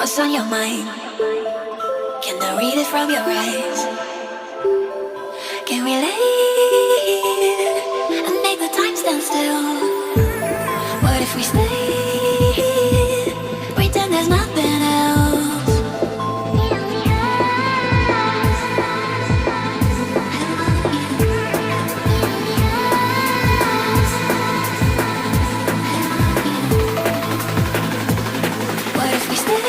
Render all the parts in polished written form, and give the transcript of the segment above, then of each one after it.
What's on your mind? Can I read it from your eyes? Can we leave and make the time stand still? What if we stay? Pretend there's nothing else. What if we stay?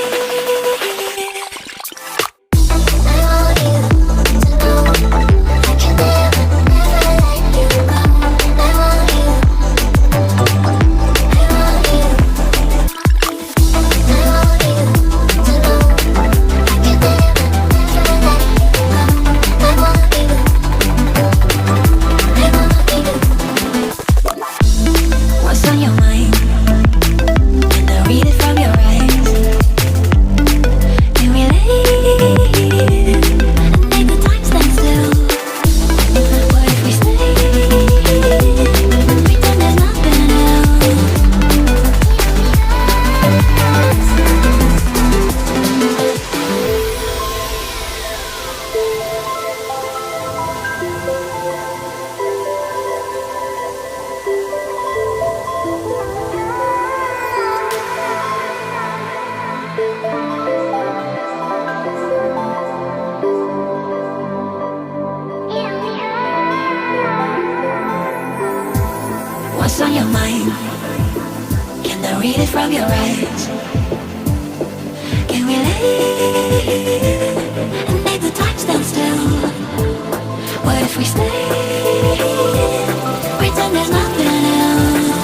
What's on your mind? Can I read it from your eyes? Can we leave and make the time stand still? What if we stay? Pretend there's nothing else. What's on your mind? Can I read it from your eyes? Can we leave and make the time stand still? What if we stay? Pretend there's nothing else.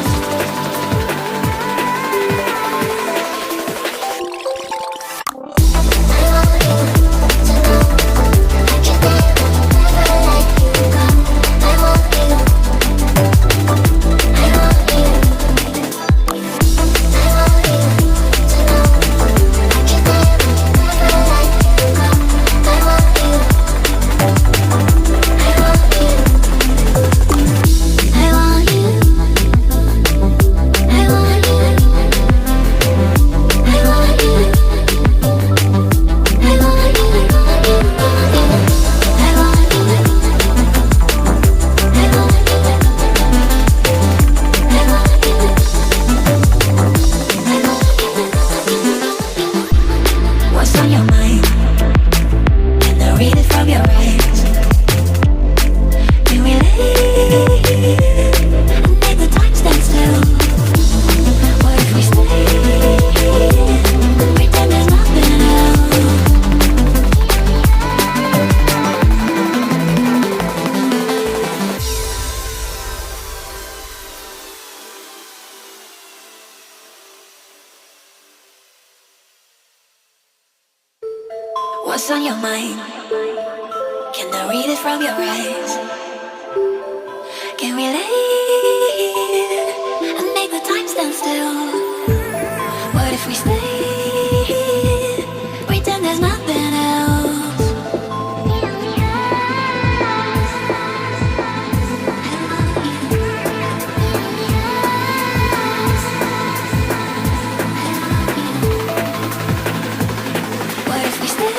What's on your mind? Can I read it from your eyes? Can we leave and make the time stand still? What if we stay? Pretend there's nothing else. What's on your mind? Can I read it from your eyes? Can we leave and make the time stand still? What if we stay? Pretend there's nothing else. What if we stay?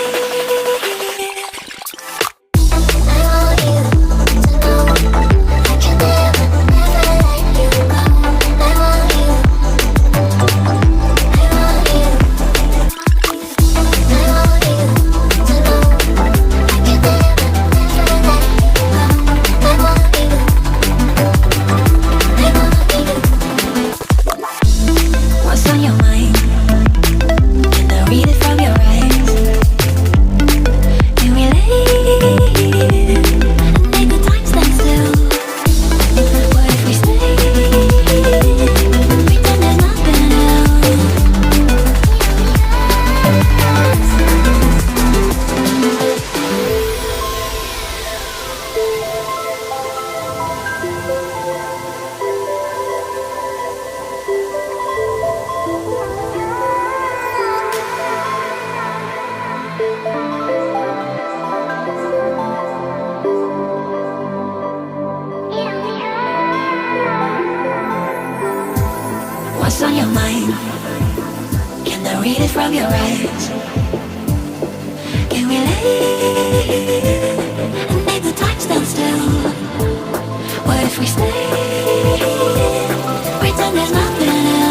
I want you to know I can never from your eyes? Can we leave and make the time stand still? What if we stay, pretend there's nothing else?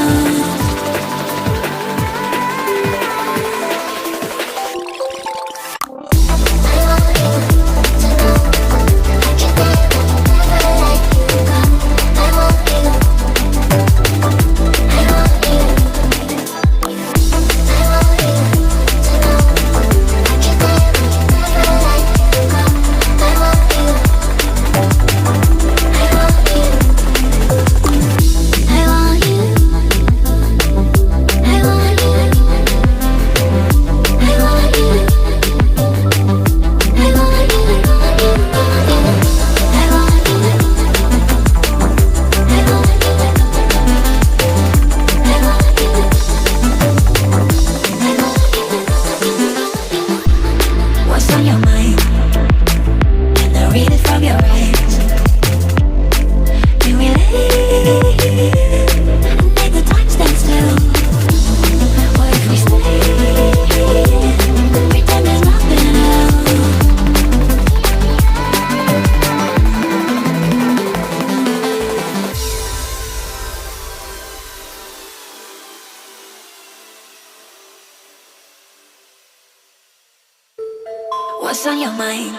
What's on your mind?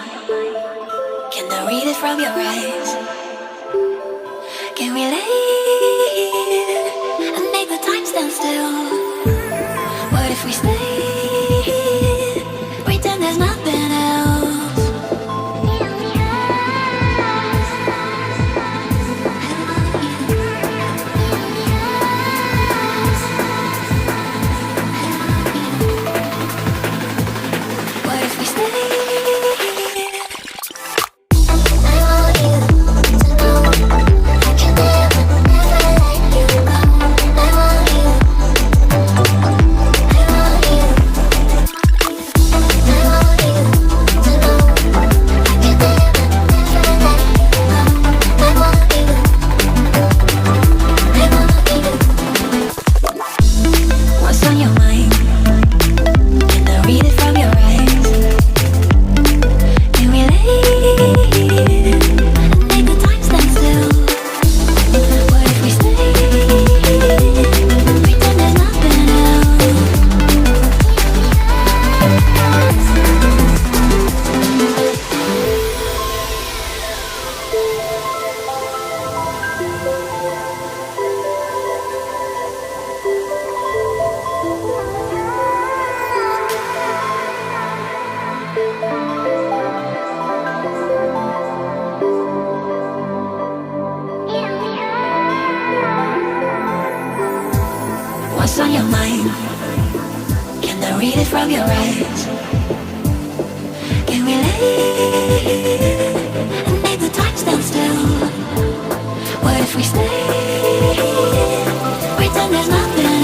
Can I read it from your eyes? Can we leave and make the time stand still? What if we stay, pretend there's nothing else? What if we stay? What's on your mind? Can I read it from your eyes? Can we leave and make the time stand still? What if we stay, pretend there's nothing else?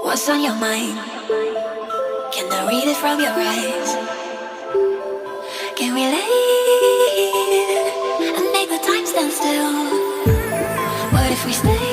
What's on your mind? Can I read it from your eyes? Can we leave and make the time stand still? if we stay